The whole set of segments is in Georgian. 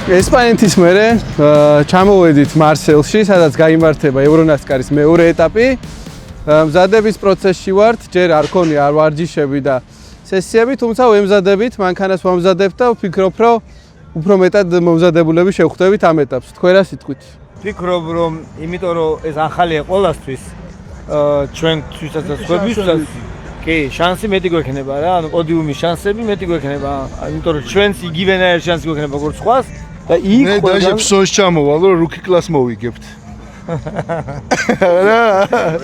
ესპანეთის მერე ჩამოვედით მარსელში, სადაც გაიმართება ევრონასკარის მეორე ეტაპი. მზადების პროცესში ვართ, ჯერ არ ქონია არ ვარჯიშები და სესიები, თუმცა ვემზადებით, მანქანას ვამზადებთ და ვფიქრობ, რომ უფრო მეტად მომზადებულები შევხვდებით ამ ეტაპს. თქვენ რა სიტყვით? ვფიქრობ, რომ იმიტომ რომ ეს ახალია ყველასთვის, ჩვენთვისაც და სხვებისთვისაც კი, შანსი მეტი გვექნება რა, ანუ პოდიუმის შანსები მეტი გვექნება, იმიტომ რომ ჩვენს იგივენაირი შანსი გვექნება როგორც სხვას და იქ მე დაჟე ფსონს ჩამოვალ, რომ რუკი კლას მოვიგებთ.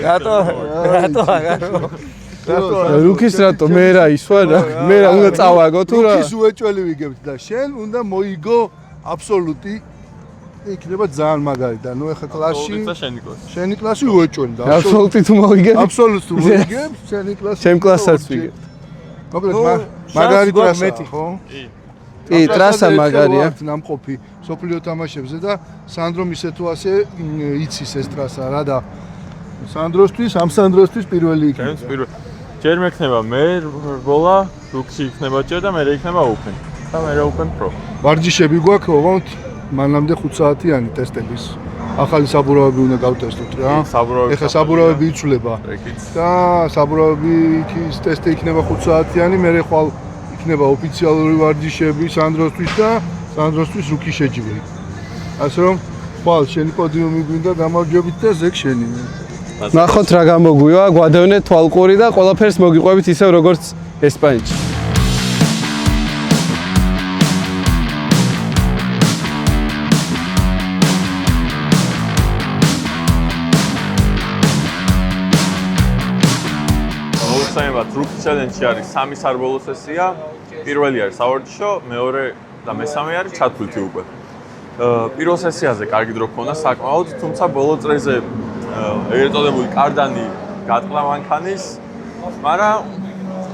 რატო? რუკის რატო? მე რა ისვა რა? მე რა უნდა წავაგო თუ რა? რუკის უეჭველი ვიგებთ და შენ უნდა მოიგო აბსოლუტი იქნება ძალიან მაგარი და ნუ ეხა კლასში შენი კლასი უეჭველი და აბსოლუტი თუ მოვიგებ? აბსოლუტს თუ მოვიგებ, შენი კლასი. ჩემ კლასაც ვიგებ. მოკლედ მაგარი ტრასა ხო? კი, ტრასა მაგარია. ნამყოფი სოფლიო თამაშებზე და სანდრომ ისე თუ ასე იცის ეს ტრასა რა და სანდროსთვის, ამ სანდროსთვის პირველი იქნება. ჯერ მექნება მე რბოლა, რუქში იქნება ჯერ და მე იქნება open. და მე open pro. ვარჯიშები გვაქვს, ოღონდ მანამდე 5 საათიანი ტესტების. ახალი საბურავები უნდა გავტესტოთ რა. ეხლა საბურავები იცვლება. და საბურავების ტესტი იქნება 5 საათიანი, მე ხვალ იქნება ოფიციალური ვარჯიშები სანდროსთვის და სანდროსთვის რუკი შეჯიბრი. ასე რომ, ხვალ შენი პოდიუმი გვინდა გამარჯვებით და ზეგ შენი. ნახოთ რა გამოგვივა, გვადევნეთ თვალყური და ყველაფერს მოგიყვებით ისევ როგორც ესპანეთში. მოგესალმებით, რუკი ჩელენჯი არის 3 სარბოლო სესია. პირველი არის სავარჯიშო, მეორე და მესამე არის ჩათვლითი უკვე. პირველ სესიაზე კარგი დრო ქონდა საკმაოდ, თუმცა ბოლო წრეზე ეგრეთ წოდებული კარდანი გატყდა მანქანის, მაგრამ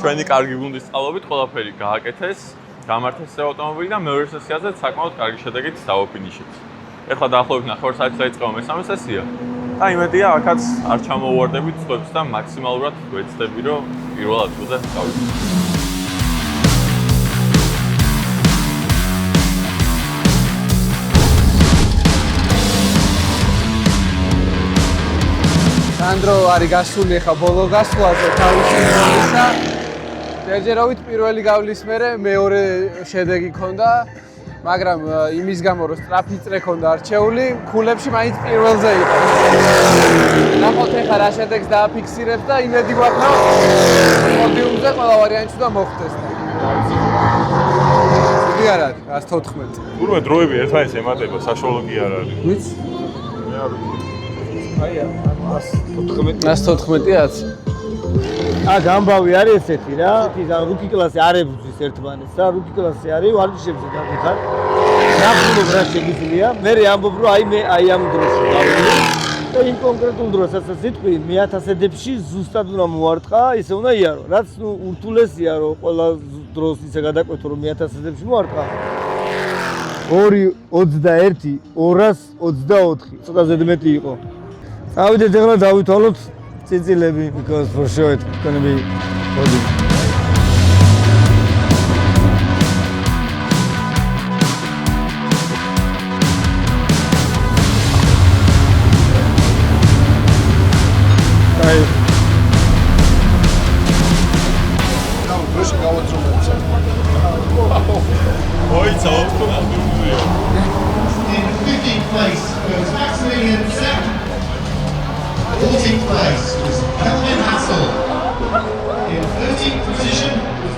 ჩვენი კარგი გუნდის წყალობით ყველაფერი გააკეთეს, გამართეს ავტომობილი და მეორე სესიაზე საკმაოდ კარგი შედეგით დავაფინიშეთ. ეხლა დაახლოებით 9 საათი დაიწყო მესამე სესია და იმედია აქაც არ ჩამოვუვარდებით სხვებს და მაქსიმალურად ვეცდები, რომ პირველ ადგილზე გავიდეთ. სანდრო არის გასული ხა ბოლო გასვლაზე თავისი როლისა. ჯერჯერობით პირველი გავლის მერე მეორე შედეგი ქონდა, მაგრამ იმის გამო რომ სტრაფი წრე ქონდა არჩეული, ქულებში მაინც პირველზე იყო. ნახოთ ხა რა შედეგს დააფიქსირებს და იმედი გვაქვს რომ პოდიუმზე ყველა ვარიანტი უნდა მოხდეს. იგი არ არის 114. თურმე დროები ერთმანეთს ემატება, საშუალო კი არ არის. ვიც? მე არ ვიცი. აია 114-აც. გამბავი არის ესეთი რა. ისეთი რუკი კლასი არ ებრძვის ერთმანეთს და რუკი კლასი არის ვარჯიშებზე გამიხარ. ნახულობ რა შეგიძლია. მე ამბობ რომ აი ამ დროს გავიდე და იმ კონკრეტულ დროსაც სიტყვი 1000-ედებში ზუსტად უნდა მოარტყა, ისე უნდა იარო. რაც ნუ ურთულესია რომ ყველა დროს ისე გადაკვეთო რომ 1000-ედებში მოარტყა. 2:21 224 ცოტა ზედმეტი იყო. წავიდეთ ეხლა დავითვალოთ წიწილები because for sure it's going to be body. In 15th place was Maximilian Sepp. 14th place was Kelvin Hassel. In 13th position was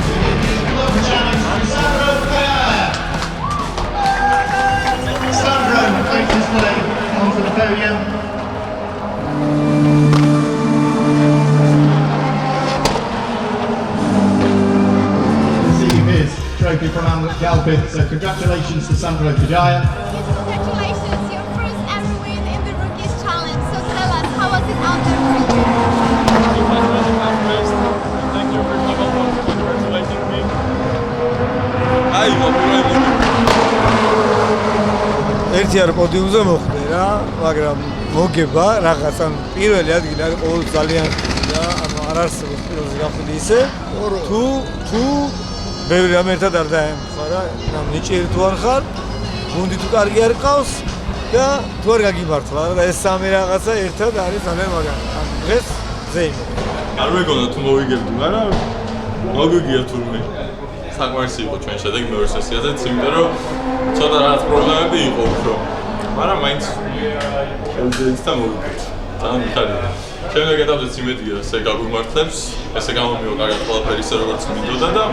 the Global Challenge from Sandro Ferrer. Sandro makes his way onto the podium. Receive his trophy from Amlet Galpin, so congratulations to Sandro Kajaya. Congratulations, your first ever win in the Rookies Challenge. So tell us, how was it out there for you? Thank you for congratulating me. ერთი არ პოდიუმზე მოხდე რა, მაგრამ მოგება რაღაც ან პირველი ადგილი არის ყოველ ძალიან და ანუ არ არსებობს პირველზე გახვიდე ისე თუ ბევრი რამ ერთად არ დაემთხვა რა, ნიჭიერი თუ არ ხარ, გუნდი თუ კარგი არ ყავს და თუ არ გაგიმართლა რა და ეს სამი რაღაცა ერთად არის ძალიან მაგარი. დღეს ზეიმო. არ მეგონა თუ მოვიგებდი, მაგრამ მოგვიგია თურმე. საკმარისი იყო ჩვენ შედეგი მეორე სესიაზე, იმიტომ რომ ცოტა რაღაც პრობლემები იყო უფრო. მაგრამ მაინც შეიძლება მოვიგებთ. ძალიან მიხარია. შემდეგ ეტაპზეც იმედია, ესე გაგვიმართლებს, ესე გამომივა კარგად ყველაფერი ისე როგორც მინდოდა და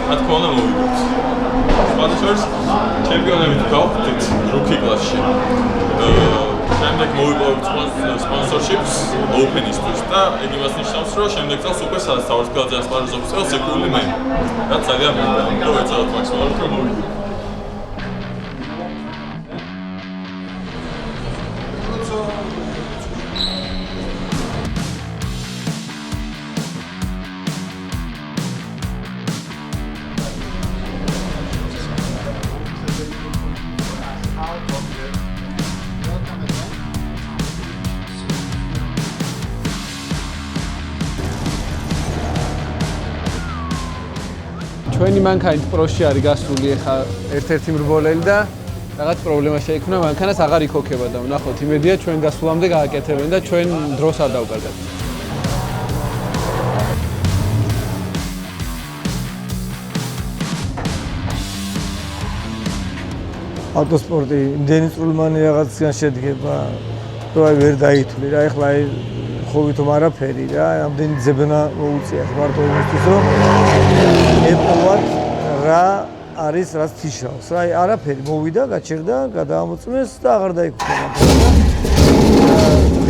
რა თქმა უნდა მოვიგებთ. სხვადასხვა ჩემპიონები გავხდით რუკი კლასში. შემდეგ მოვიპოვებთ სპონსორშიპს Open-ისთვის და ეგ იმას ნიშნავს, რომ შემდეგ წელს უკვე საერთაშორისო ასპარეზობს წელს ეკული მე. რაც ძალიან მინდა, რომ ეცადოთ მაქსიმალურად რომ მოვიგებთ. ჩვენი მანქანით პროში არის გასული ახლა ერთ-ერთი მრბოლელი და რაღაც პრობლემა შეიქმნა, მანქანას აღარ იქოქება და ვნახოთ, იმედია ჩვენ გასულამდე გააკეთებენ და ჩვენ დროს არ დავკარგოთ. ავტოსპორტი იმდენი წვრილმანი რაღაციდან შედგება, რომ აი ვერ დაითვლი რა, ეხლა აი ხო ვითომ არაფერი რა, ამდენი ძებნა მოუწიათ მარტო იმისთვის, რომ ეპოვათ რა არის რაც თიშავს. რა, აი არაფერი მოვიდა, გაჩერდა, გადაამოწმეს და აღარ დაიქუქება.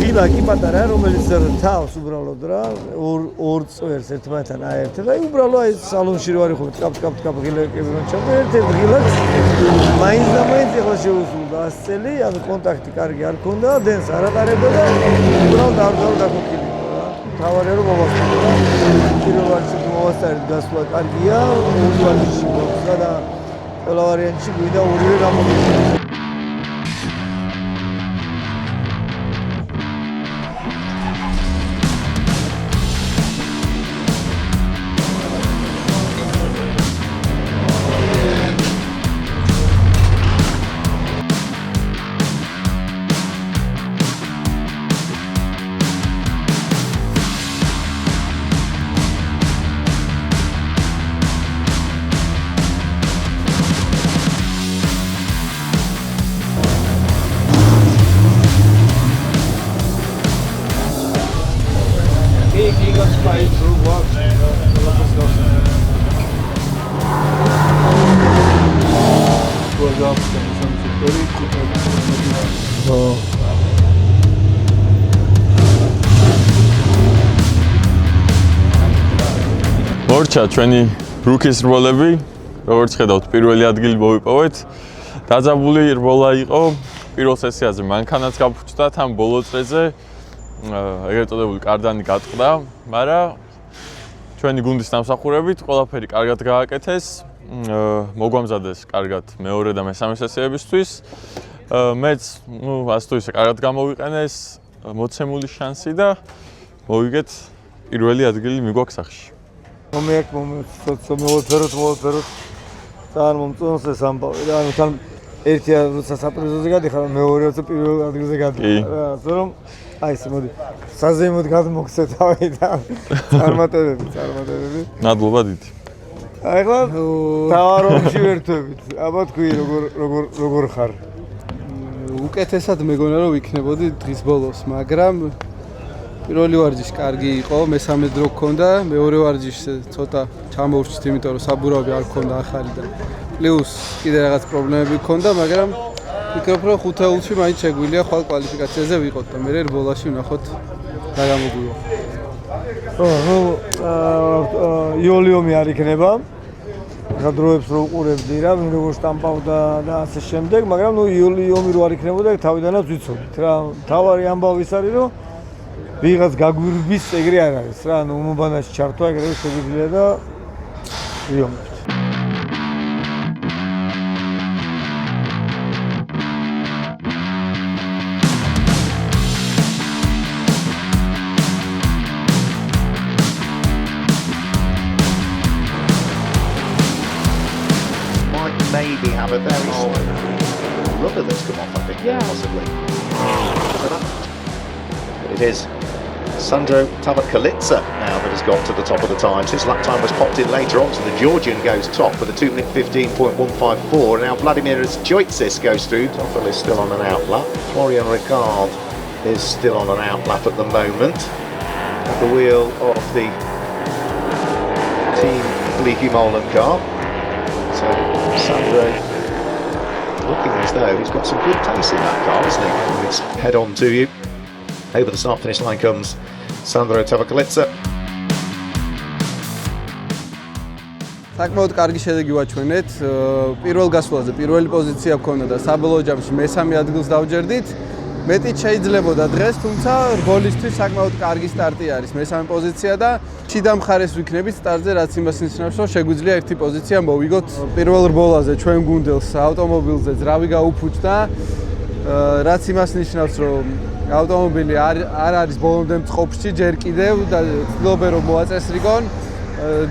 ღილა კი პატარა, რომელიც თავს უბრალოდ რა, ორ წვერს ერთმანეთთან აერთებს. აი უბრალოდ აი სალონში რო არის ხო კაპ ღილაკები რომ ჩავდა, ერთ-ერთ ღილაკს მაინც და მაინც ეხლა შეუსრულდა 100 წელი, ანუ კონტაქტი კარგი არ ქონდა, დენს არ ატარებდა და უბრალოდ არ დაგოქილი. თავარია რომ მოვასწრო და პირველ რიგში მოვასწრეთ გასვლა კარგია, ორი ვარჯიში გვაქვს და ყველა ვარიანტში გვინდა ორივე გამოვიდა. მორჩა ჩვენი რუკის რბოლები, როგორც ხედავთ, პირველი ადგილი მოვიპოვეთ. დაძაბული რბოლა იყო პირველ სესიაზე, მანქანაც გაფუჭდა თან ბოლო წრეზე. ეგრეთ წოდებული კარდანი გატყდა, მაგრამ ჩვენი გუნდის დამსახურებით ყველაფერი კარგად გააკეთეს. მოგვამზადეს კარგად მეორე და მესამე სესიებისთვის. მეც, ასე თუ ისე კარგად გამოვიყენეს, მოცემული შანსი და მოვიგეთ პირველი ადგილი მიგვაქვს სახში. მოვწეროთ ძალიან მომწონს ეს ამბავი რა, ანუ თან ერთი როცა საპრიზოზე გადიხარ, მეორე როცა პირველ ადგილზე გადიხარ რა, ასე რომ აი ეს მოდი საზეიმოდ გადმოგცეთ ავი და წარმატებები. ნადლობა დიდი. აი ხლა თავაროში ვერთვებით. აბა თქვი როგორ ხარ? უკეთესად მეგონა რომ ვიქნებოდი დღის ბოლოს, მაგრამ პირველი ვარჯიში კარგი იყო, მესამე დრო გქონდა, მეორე ვარჯიში ცოტა ჩამოვრჩით, იმიტომ რომ საბურავი არ გქონდა ახალი და პლუს კიდე რაღაც პრობლემები გქონდა, მაგრამ ვფიქრობ, რომ ხუთეულში მაინც შეგვიძლია ხვალ კვალიფიკაციაზე ვიყოთ და მე რბოლაში ვნახოთ რა გამოგვივა. იოლიომი არ იქნება. ახლა დროებს რო უყურებდი რა, ვინ როგორ შტამპავდა და ასე შემდეგ, მაგრამ ნუ იოლიომი რო არ იქნებოდა, თავიდანაც ვიცოდით რა. თავარი ამბავი ის არის, რომ ვიღაც გაგვირბის ეგრე არ არის რა, ანუ უმობანაში ჩართვა ეგრევე შეგვიძლია და ვიომებთ. maybe have a very small rudder that's come off, I think, possibly. But it is Sandro Tavatkalitsa now that has got to the top of the times. His lap time was popped in later on, so the Georgian goes top with a 2 minute 15.154. Now Vladimir Joitsis goes through. Toffel is still on an out lap. Florian Ricard is still on an out lap at the moment. At the wheel of the Team Bleaky Molen car. So Sandro looking as though he's got some good pace in that car, isn't he? Let's head on to you. Over the start-finish line comes Sandro Tavatkalitsa. საკმაოდ კარგი შედეგი ვაჩვენეთ. პირველ გასვლაზე პირველი პოზიცია გქონდა და საბოლოო ჯამში მესამე ადგილს დავჯერდით. მეტიც შეიძლებოდა დღეს, თუმცა რბოლისთვის საკმაოდ კარგი სტარტი არის მესამე პოზიცია და შიდა მხარეს ვიქნებით სტარტზე, რაც იმას ნიშნავს, რომ შეგვიძლია ერთი პოზიცია მოვიგოთ. პირველ რბოლაზე ჩვენ გუნდელს ავტომობილზე ძრავი გაუფუჭდა, რაც იმას ნიშნავს, რომ ავტომობილი არ არის ბოლომდე მწყობში ჯერ კიდევ და ცდილობენ რომ მოაწესრიგონ.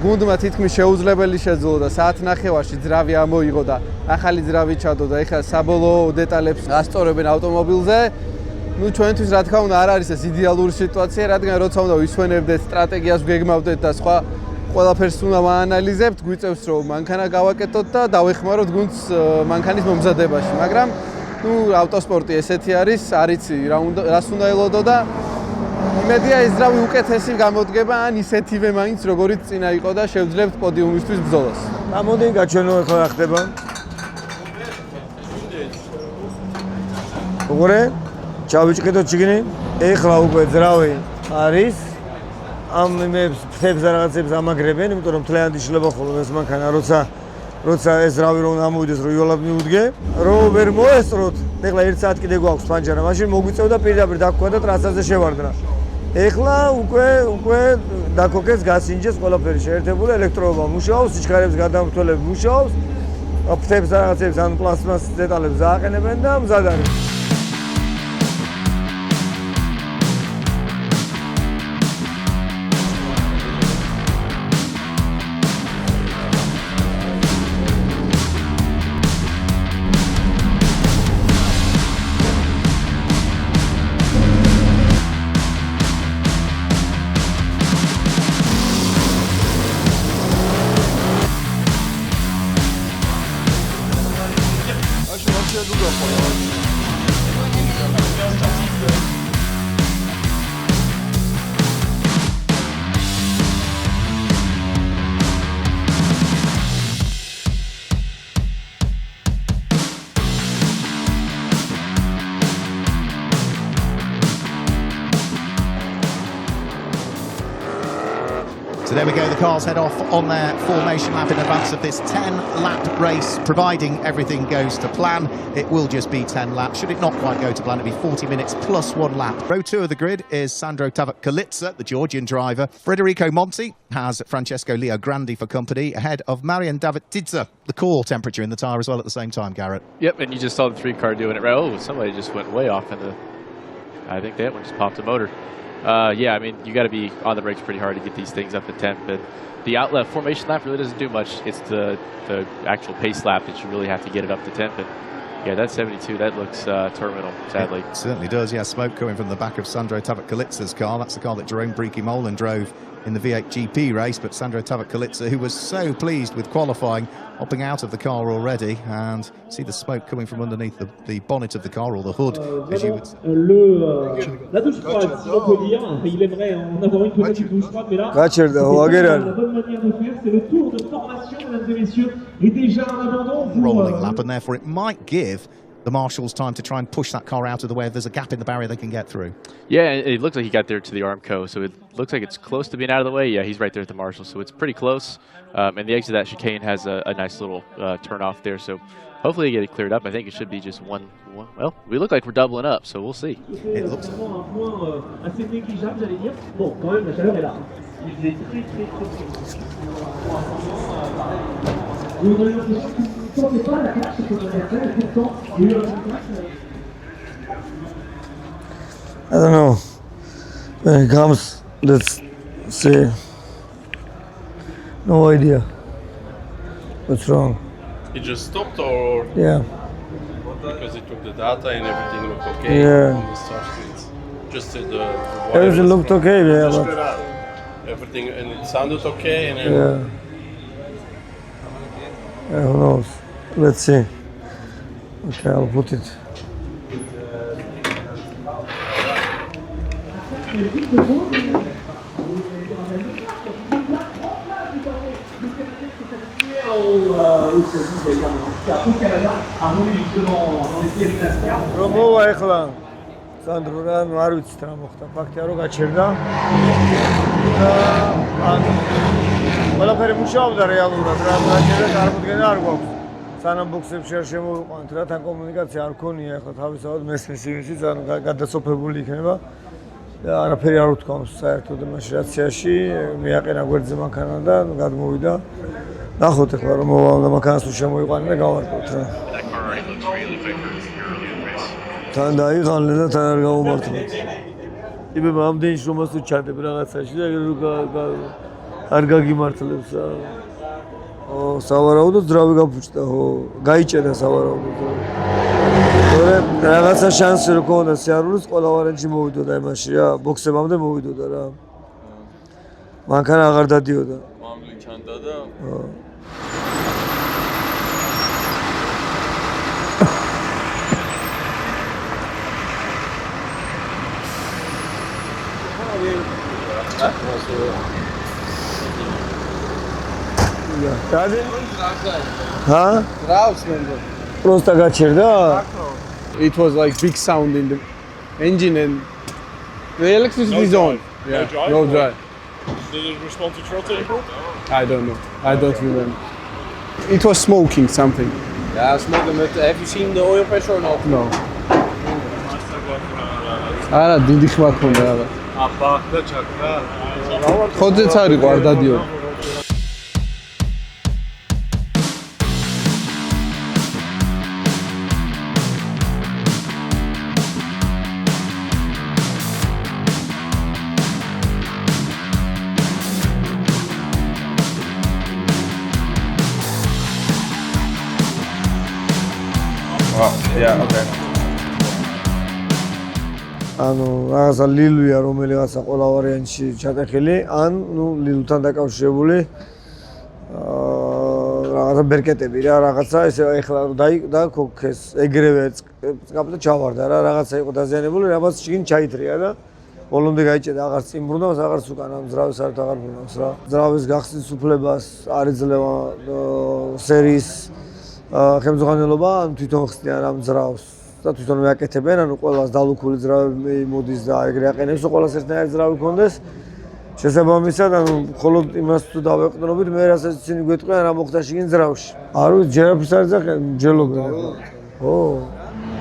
გუნდმა თითქმის შეუძლებელი შეძლო და საათნახევარში ძრავი ამოიღო და ახალი ძრავი ჩადო და ეხლა საბოლოო დეტალებს ასწორებენ ავტომობილზე. ნუ ჩვენთვის რა თქმა უნდა არ არის ეს იდეალური სიტუაცია, რადგან როცა უნდა ვისვენებდეთ, სტრატეგიას ვგეგმავდეთ და სხვა ყველაფერს უნდა ვაანალიზებთ, გვიწევს რომ მანქანა გავაკეთოთ და დავეხმაროთ გუნდს მანქანის მომზადებაში, მაგრამ ნუ ავტოსპორტი ესეთი არის, არ იცი რას უნდა ელოდო და იმედია ეს ძრავი უკეთესი გამოდგება ან ისეთივე მაინც როგორიც წინა იყო და შევძლებთ პოდიუმისთვის ბრძოლას. ამოდი გაჩვენო ახლა რა ხდება. უყურე, ჩავიჭყიდოთ შიგნი. ეხლა უკვე ძრავი არის. ამ იმებს ფთებს და რაღაცებს ამაგრებენ, იმიტომ რომ თლიანად იშლება ხოლმე ეს მანქანა, როცა ეს ძრავი რომ ამოვიდეს, რომ იოლად მიუდგე, რომ ვერ მოესწროთ. ეხლა 1 საათი კიდე გვაქვს პანჯარა, მაშინ მოგვიწევდა პირდაპირ დაგქვა და ტრასაზე შევარდნა. ეხლა უკვე დაკოკეს გასინჯეს ყველაფერი შეერთებული ელექტროობა მუშაობს, სიჩქარების გადამრთველები მუშაობს, ფთებს და რაღაცებს ან პლასტმასის დეტალებს ააყენებენ და მზად არის. So there we go, the cars head off on their formation lap in advance of this 10-lap race. Providing everything goes to plan, it will just be 10 laps. Should it not quite go to plan, it'll be 40 minutes plus 1 lap. Row 2 of the grid is Sandro Tavatkalitsa, the Georgian driver. Federico Monti has Francesco Leo Grandi for company, ahead of Marian Davididze. The core temperature in the tyre as well at the same time, Garrett. Yep, and you just saw the 3-car doing it right. Oh, somebody just went way off in the... I think that one just popped the motor. Yeah, I mean, you got to be on the brakes pretty hard to get these things up to temp, but the outlet formation lap really doesn't do much. It's the actual pace lap that you really have to get it up to temp. And yeah, that 72, that looks terminal, sadly. It certainly does, yeah. Smoke coming from the back of Sandro Tavatkalitsa's car. That's the car that Jerome Breaky Molen drove in the V8 GP race, but Sandro Tavatkalitsa, who was so pleased with qualifying, hopping out of the car already, and see the smoke coming from underneath the bonnet of the car, or the hood, as you would say. La douche froide, si on peut dire, il aimerait en avoir une petite douche froide, mais là, la bonne manière de faire, c'est le tour de formation, mesdames et messieurs, et déjà un abandon. Rolling lap, and therefore it might give the marshals time to try and push that car out of the way if there's a gap in the barrier they can get through. Yeah, it looks like he got there to the Armco, so it looks like it's close to being out of the way. Yeah, he's right there at the marshals, so it's pretty close. And the exit of that chicane has a nice little turn off there, so hopefully they get it cleared up. I think it should be just one. Well, we look like we're doubling up, so we'll see. It looks assez négligeable, j'allais dire. Bon, quand même, la chaleur est là. Il faisait très. I don't know. When it comes, let's say, no idea what's wrong. It just stopped or Yeah. because it took the data and everything looked okay Yeah. on the start sheets. Just the Everything wireless looked from- okay, yeah, just but everything and it sounded okay and then yeah. Yeah, who knows? Let's see. Okay, I'll put it. რომ მოვა ეხლა სანდრო რა არ ვიცით რა მოხდა ფაქტია რომ გაჩერდა და ან ყველაფერი მუშაობდა რეალურად რა გაჩერდა წარმოდგენა არ გვაქვს სანამ ბოქსებში არ შემოვიყვანთ რა თან კომუნიკაცია არ ქონია ეხლა თავისთავად მესმის იმისიც ან გადასოფებული იქნება და არაფერი არ უთქვამს საერთოდ მაშინ რაციაში მიაყენა გვერდზე მანქანა და გადმოვიდა ნახოთ ეხლა რომ მოვალ და მანქანას თუ შემოიყვანე და გავარკვევთ რა თან დაიღალე და თან არ გავუმართლეთ. იბე ამდენი შრომას თუ ჩადებ რაღაცაში და არ გაგიმართლებს რა. სავარაუდოდ ძრავი გაფუჭდა, გაიჭედა სავარაუდოდ. თორე რაღაცა შანსი რო ქონდა სიარულის ყველა ვარიანტში მოვიდოდა იმაში რა, ბოქსებამდე მოვიდოდა რა. მანქანა აღარ დადიოდა. მამლი ჩანდა და Huh? Просто gaçerda. It was like big sound in the engine and the electricity is on. Yeah, no drive. did it respond to throttle input? I don't know. I don't remember. It was smoking something. Yeah, smoking. But have you seen the oil pressure or not? No. არა, დიდი ხმა ქონდა რა. აბა და ჩაკდა. ხოძეც არის არ დადიო. Yeah, okay. ანუ რაღაცა ლილვია რომელიღაცა ყველა ვარიანტში ჩატეხილი ან ნუ ლილვთან დაკავშირებული რაღაცა ბერკეტები რა რაღაცა ესე ეხლა დაქოქეს ეგრევე წკაპდა ჩავარდა რა რაღაცა იყო დაზიანებული რაღაც შიგნით ჩაითრია და ბოლომდე გაიჭედა აღარ წიმბრუნავს აღარც უკან ამ ძრავის არ აღარ ბრუნავს რა ძრავის გახსნის უფლებას არ იძლევა სერიის ხელმძღვანელობა ან თვითონ ხსნიან ამ ძრავს და თვითონ მეაკეთებენ, ანუ ყველას დალუქული ძრავი მოდის და ეგრე აყენებს, ყველას ერთნაირი ძრავი კონდეს. შესაბამისად, ანუ მხოლოდ იმას თუ დავეყრდნობით, მე რასაც ისინი გვეტყვიან, რა მოხდა შიგნით ძრავში. არ ვიცი, ჯერაფერს არ ძახენ, მჯელობენ. ო.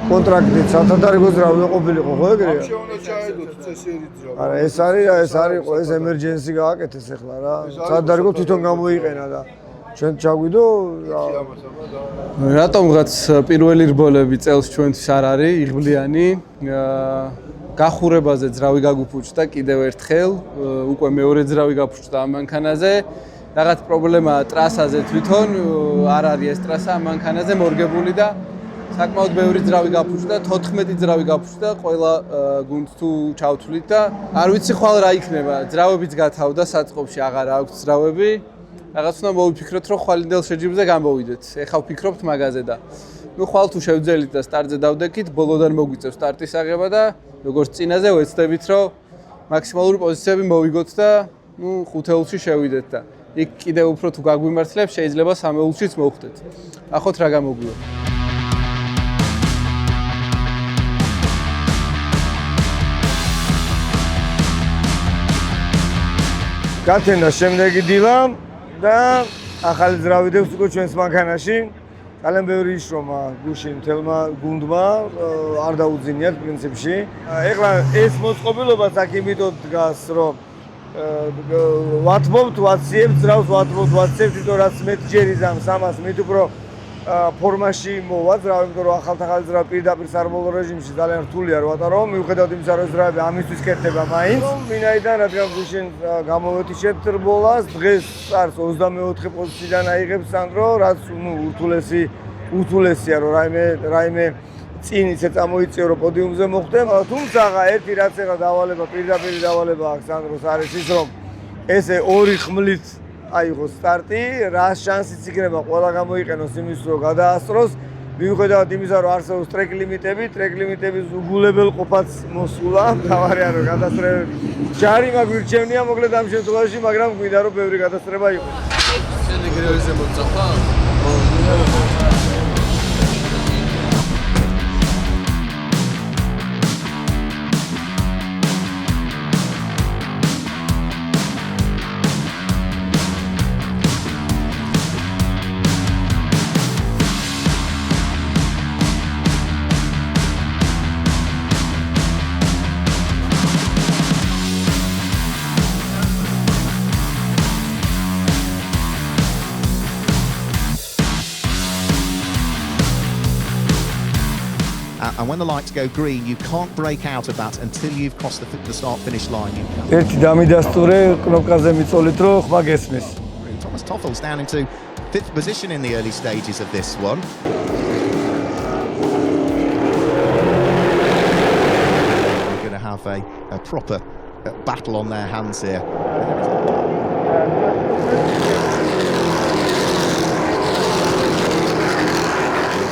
კონტრაქტით სათადარიგო ძრავი ყოფილიყო, ხო ეგრეა? ამ შეუნა ჩაედოთ წესიერი ძრავი. არა, ეს არის ყო ეს ემერჯენსი გააკეთეს ახლა რა. სათადარიგო თვითონ გამოიყენა და ჩვენ ჩაგვიდო რატომღაც პირველი რბოლები წელს ჩვენთვის არ არის იღბლიანი გახურებაზე ძრავი გაგუფუჭდა კიდევ ერთხელ უკვე მეორე ძრავი გაფუჭდა ამ მანქანაზე რაღაც პრობლემაა ტრასაზე თვითონ არ არის ეს ტრასა ამ მანქანაზე მორგებული და საკმაოდ ბევრი ძრავი გაფუჭდა 14 ძრავი გაფუჭდა ყველა გუნდს თუ ჩავთვლით და არ ვიცი ხვალ რა იქნება ძრავებიც გათავდა საწყობში აღარ აქვს ძრავები რაღაც უნდა მოვიფიქროთ რომ ხვალინდელ შეჯიბრზე გამოვიდეთ. ეხლა ვფიქრობთ მაგაზე და ნუ ხვალ თუ შევძელით და სტარტზე დავდექით, ბოლოდან მოგვიწევს სტარტის აღება და როგორც წინაზე ვეცდებით რომ მაქსიმალური პოზიციები მოვიგოთ და ნუ ხუთეულში შევიდეთ და იქ კიდევ უფრო თუ გაგვიმართლებს შეიძლება სამეულშიც მოვხდეთ. ნახოთ რა გამოგვივა. გათენდა შემდეგი დილა და ახალი ძრავი დევს უკვე ჩვენს მანქანაში. ძალიან ბევრი შრომა გუშინ თელმა გუნდმა არ დაუძინიათ პრინციპში. ეხლა ეს მოწყობილობაც აქ იმითო დგას, რომ ვათმობთ, ვაციებთ ძრავს, ვათმობთ, ვაციებთ, თვითონ რაც მეტ ჯერი ზამს, ამას მით უფრო ფორმაში მოვაც, რა, იმიტომ რომ ახალ ზრდები პირდაპირ სარბოლო რეჟიმში ძალიან რთულია რომ ვატარო, მიუხედავად იმისა, რომ ზრდები ამისთვის კეთდება მაინც. ვინაიდან რადგან გუშინ გამოვეთიშეთ რბოლას, დღეს არც 24 პოზიციიდან აიღებს სანდრო, რაც ურთულესია რომ რაიმე წინ ისე წამოიწიო რომ პოდიუმზე მოხვდე, თუმცა ერთი რაც ეხლა დავალება, პირდაპირ დავალება აქვს სანდროს არის ის რომ ესე ორი ხმლით აიღოს სტარტი, რა შანსიც იქნება ყველა გამოიყენოს იმის რომ გადაასწროს, მიუხედავად იმისა რომ არსებობს ტრეკ ლიმიტების უგულებელ ყოფაც მოსულა, თავარია რომ გადასწრებები ჯარი მაგვირჩევნია მოკლედ ამ შემთხვევაში, მაგრამ გვინდა რომ ბევრი გადასწრება იყოს. შენი გრეველზე მოწახა? And when the lights go green, you can't break out of that until you've crossed the start-finish line. ერთი დამიდასტურე კნოპკაზე მიწოლით რომ ხმა გესმის. Thomas Toffel's down into 5th position in the early stages of this one. We're going to have a proper battle on their hands here.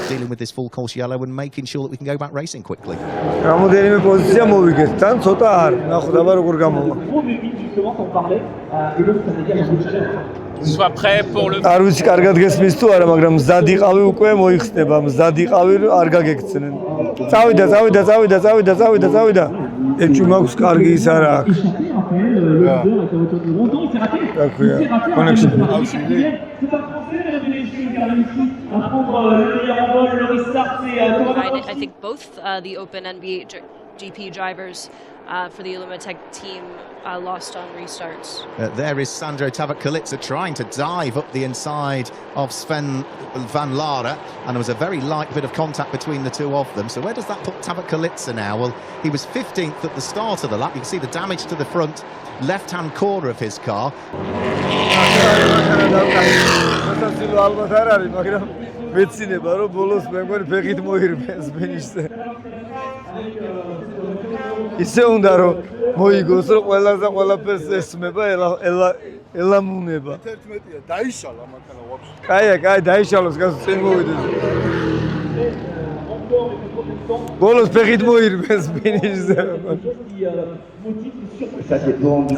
Dealing with this full course yellow and making sure that we can go baback racing quickly. რამოდენიმე პოზიცია მოვიგეთ, თან ცოტა არ, ნახოთ აბა როგორ გამოვა. Soit prêt pour le. არ ვიცი კარგად გესმის თუ არა, მაგრამ მზად იყავი უკვე მოიხსნება, მზად იყავი არ გაგეკცნენ. წავიდა. ეჭვი მაქვს კარგი ის არა აქვს. Connection. I think both the Open and GP drivers for the Illumatech team lost on restarts. There is Sandro Tavakkalitsa trying to dive up the inside of Sven van Laere, and there was a very light bit of contact between the two of them. So where does that put Tavakkalitsa now? Well, he was 15th at the start of the lap. You can see the damage to the front left-hand corner of his car. მეცინება რომ ბოლოს მე მგონი ფეხით მოირბეს ფინიშზე. ისე უნდა რომ მოიგოს რომ ყველაზე ყველაფერს ესმება ელამუნება. 11-ია დაიშალა მათანა ვაფშე. კაი დაიშალოს გასულ წინ მოვიდეს. ბოლოს ფეხით მოირბეს ფინიშზე.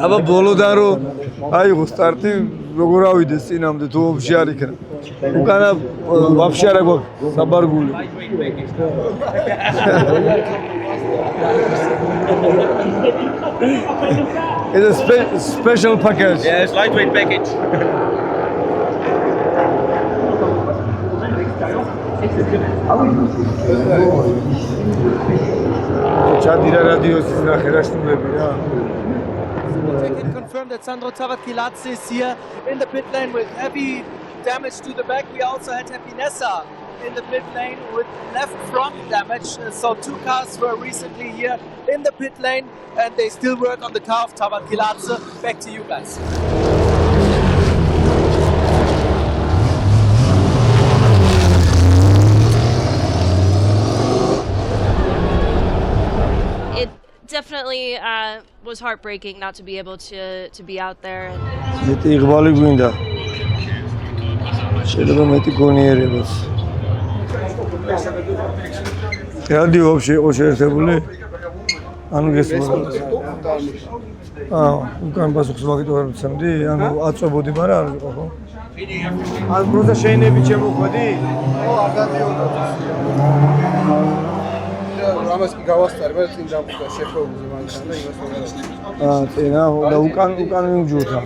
აბა ბოლოდან რომ აიღო სტარტი როგორ ავიდეს წინამდე თუ ვაფშე არ იქნა. უკანა ვაფშე არ აქვს საბარგული. It's a special package. Yeah, it's lightweight package. ჩადირა რადიოსის ნახე რა შტუმები რა. I can confirm that Sandro Tavakkalitsa is here in the pit lane with heavy damage to the back. We also had Hepinesa in the pit lane with left front damage. So two cars were recently here in the pit lane and they still work on the car of Tavakkalitsa. Back to you guys. It definitely was heartbreaking not to be able to be out there. მეტი იღვალი გვინდა. შეიძლება მეტი გონიერებას. რადიო ვაფშე იყო შეერთებული? ანუ გესმოდა. უკან პასუხს ვაკეთებ არ ვიცამდი, ანუ აწვებოდი, მაგრამ არ იყო ხო? ან პროცესა შეინები შემოხვედი? ო, არ გადიოდა. ამას კი გავასწარი, მაგრამ წინ დამხვდა შეფოუზე მაგასთან და იმას ვიღაცა. წინა და უკან მიმჯურდა.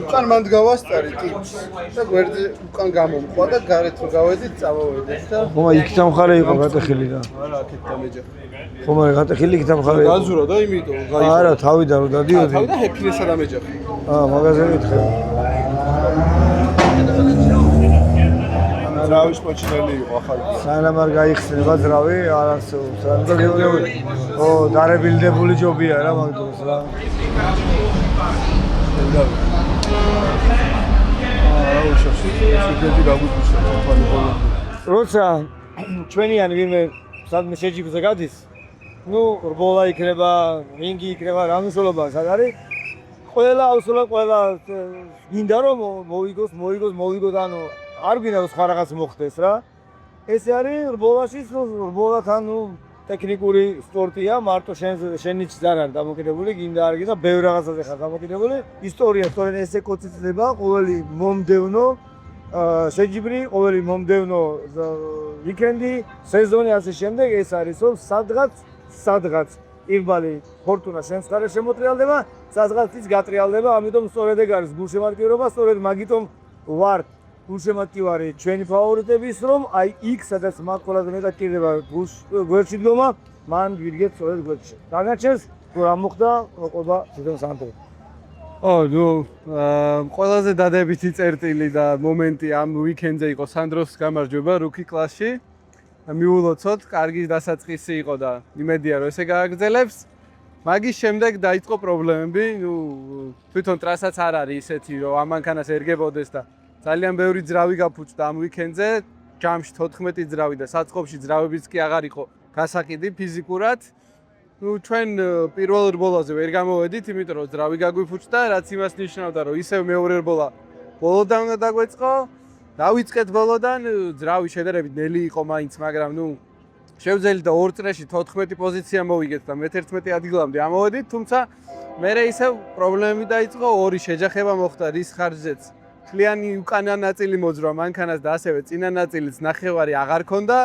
უკან მანდ გავასწარი ტიპს და გვერდზე უკან გამომყვა და გარეთ რო გავედით წავოვედეს და ხომა იქით ამხარე იყო გატეხილი და არა აქეთ დამეჯახა. ხომა გატეხილი იქით ამხარე იყო. დაზურა და იმიტო გაიგო. არა, თავიდან რომ დადიოდი. თავიდან ჰეფინესა დამეჯახა. მაგაზე მითხე. ძრავის მოჩინელი იყო ახალი. სანამ არ გაიხსნება ძრავი, არ არსებობს. ო, დარებილდებული ჯობია რა მაგ დროს რა. სიკრეტი გაგვიგვიშა თვალე ხოლმე. როცა ჩვენიანი ვინმე სადმე შეჯიბრზე გადის, ნუ რბოლა იქნება, რინგი იქნება, რა მნიშვნელობა სად არის? ყველა აუცილებლად ყველა გინდა რომ მოვიგოს, ანუ არ გინდა რომ სხვა რაღაც მოხდეს რა. ესე არის რბოლაში, რბოლათან ნუ ტექნიკური სპორტია, მარტო შენიც არ არის დამოკიდებული, გინდა არ გინდა, ბევრ რაღაცაზე ხარ დამოკიდებული. ისტორია, სწორედ ესე კოციცდება, ყოველი მომდევნო შეჯიბრი, ყოველი მომდევნო ვიკენდი, სეზონი ასე შემდეგ, ეს არის რომ სადღაც ირბალი ფორტუნა შენს ხარეს შემოტრიალდება, სადღაც ის გატრიალდება, ამიტომ სწორედ ეგ არის გულშემატკივრობა, სწორედ მაგიტომ ვარ გულშემატკივარი ჩვენი ფავორიტების, რომ აი იქ სადაც მაგ ყველაზე მეტად ჭირდება გვერდში დგომა, მან ვირგეთ სწორედ გვერდში. დანარჩენს თუ რა მოხდა, მოყვება თვითონ სანდრო. ნუ ყველაზე დადებითი წერტილი და მომენტი ამ ვიკენდზე იყო სანდროს გამარჯვება რუკი კლასში. მიულოცოთ, კარგი დასაწყისი იყო და იმედია რომ ესე გააგრძელებს. მაგის შემდეგ დაიწყო პრობლემები, ნუ თვითონ ტრასაც არ არის ისეთი რომ ამანქანას ერგებოდეს და ძალიან ბევრი ძრავი გაფუჭდა ამ ვიკენდზე, ჯამში 14 ძრავი და საწყობში ძრავებიც კი აღარ იყო გასაყიდი ფიზიკურად. ნუ ჩვენ პირველ რბოლაზე ვერ გამოვედით, იმიტომ რომ ძრავი გაგვიფუჭდა, რაც იმას ნიშნავდა, რომ ისევ მეორე რბოლა ბოლოდან უნდა დაგვეწყო. დავიწყეთ ბოლოდან, ძრავი შედარებით ნელი იყო მაინც, მაგრამ ნუ შევძელით და 2 წრეში 14 პოზიცია მოვიგეთ და მე-11 ადგილამდე ამოვედით, თუმცა მერე ისევ პრობლემები დაიწყო, 2 შეჯახება მოხდა რის ხარჯზეც. მთლიანი უკანა ნაწილი მოძრა მანქანას და ასევე წინა ნაწილიც ნახევარი აღარ ქონდა.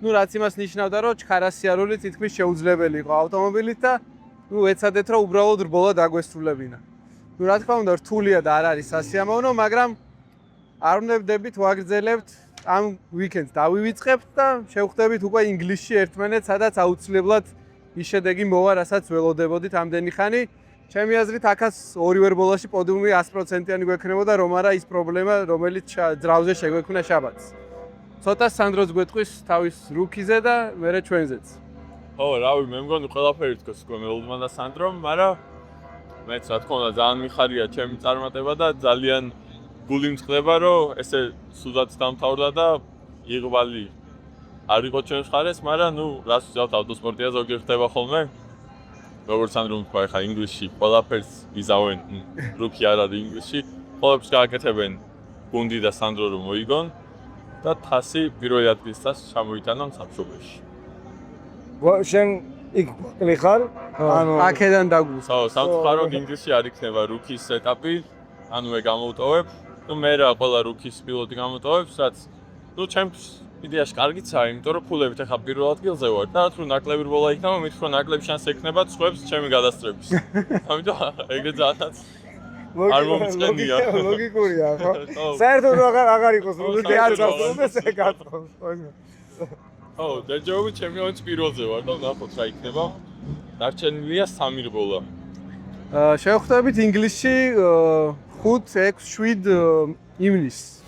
ნუ რაც იმას ნიშნავდა, რომ ჩქარასიარული თითქმის შეუძლებელი იყო ავტომობილით და ნუ ეცადეთ რომ უბრალოდ რბოლა დაგვესრულებინა. ნუ რა თქმა უნდა რთულია და არ არის სასიამოვნო, მაგრამ არ ვნებდებით ვაგრძელებთ ამ ვიკენდს დავივიწყებთ და შევხვდებით უკვე ინგლისში ერთმანეთს, სადაც აუცილებლად ის შედეგი მოვა, რასაც ველოდებოდით ამდენი ხანი. ჩემი აზრით, აქაც ორივე რბოლაში პოდიუმი 100%-იანი გვექნებოდა, რომ არა ის პრობლემა, რომელიც ძრავზე შეგვექმნა შაბათს. ცოტა სანდროს გვეტყვის თავის რუკიზე და მერე ჩვენზეც. რავი, მე მგონი ყველაფერი თქოს მელოდმა და სანდრომ, მაგრამ მეც რა თქმა უნდა ძალიან მიხარია ჩემი წარმატება და ძალიან გული მწყდება, რომ ესე სულაც დამთავრდა და იღბალი არ იყო ჩვენს ხარეს, მაგრამ ნუ რას ვზავთ ავტოსპორტია ზოგიერთ ხდება ხოლმე. როგორც სანდრომ თქვა, ხა ინგლისში ყველაფერს იზავენ, რუკი არ არის ინგლისში, ყველაფერს გააკეთებენ გუნდი და სანდრო რომ მოიგონ და თასი პირველი ადგილის თასს ჩამოიტანონ სამშობლოში. შენ იქ ხარ? ანუ აქედან დაგვს. სამწუხაროდ ინგლისში არ იქნება რუკის ეტაპი, ანუ მე გამოვტოვებ. ნუ მე რა ყველა რუკის პილოტი გამოვტოვებს, რაც ნუ ჩემს იდეაში კარგიცაა, იმიტომ რომ ფულებით ახლა პირველ ადგილზე ვარ და თუ ნაკლები რბოლა იქნება, მithქრო ნაკლები შანსი ექნება წვებს ჩემი გადასწრების. ამიტომ ეგრე ძალიან არ მომწყენია. ლოგიკურია, ხო? საერთოდ აღარ იყოს რუკი არ გასწრებს ეს გაწრობს. დაჯერობით ჩემპიონატის პირველზე ვარ და ნახოთ რა იქნება. დარჩენილია 3 რბოლა. შევხვდებით ინგლისში 5, 6, 7 ივნისს.